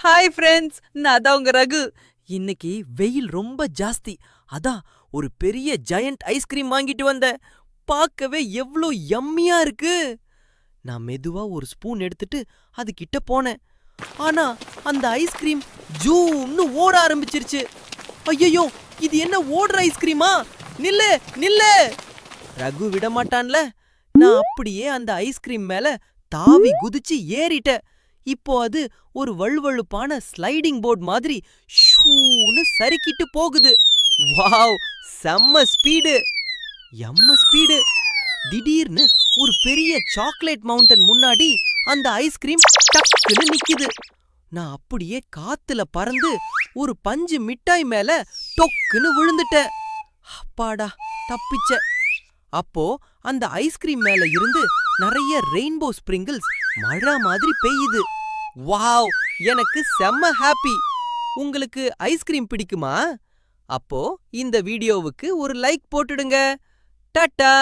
Hi friends, நான் தான் உங்க ரகு. இன்னைக்கு வெயில் ரொம்ப ஜாஸ்தி. அதான் ஒரு பெரிய ஜெயண்ட் ஐஸ்கிரீம் வாங்கிட்டு வந்தேன். பார்க்கவே எவ்ளோ யம்மியா இருக்கு. நான் மெதுவா ஒரு ஸ்பூன் எடுத்துட்டு அது கிட்ட போனேன். ஆனா அந்த ஐஸ்கிரீம் ஜூன்னு ஓட ஆரம்பிச்சிருச்சு. ஐயோ, இது என்ன ஓடுற ஐஸ்கிரீமா? நில்லு நில்லு! ரகு விட மாட்டான்ல. நான் அப்படியே அந்த ஐஸ்கிரீம் மேல தாவி குதிச்சு ஏறிட்டேன். இப்போ அது ஒரு வழுவழுப்பான ஸ்லைடிங் போர்ட் மாதிரி ஷூன்னு சறுக்கிட்டு போகுது. வாவ், செம்ம ஸ்பீடு! எம்ம ஸ்பீடு! திடீர்னு ஒரு பெரிய சாக்லேட் மவுண்டன் முன்னாடி அந்த ஐஸ்கிரீம் டக்குன்னு நிக்குது. நான் அப்படியே காத்துல பறந்து ஒரு பஞ்சு மிட்டாய் மேல டொக்குன்னு விழுந்துட்டேன். அப்பாடா, தப்பிச்ச. அப்போ அந்த ஐஸ்கிரீம் மேல இருந்து நிறைய ரெயின்போ ஸ்பிரிங்கிள்ஸ் மழை மாதிரி பெய்யுது. வாவ், எனக்கு செம்ம ஹாப்பி. உங்களுக்கு ஐஸ்கிரீம் பிடிக்குமா? அப்போ இந்த வீடியோவுக்கு ஒரு லைக் போட்டுடுங்க. டாடா.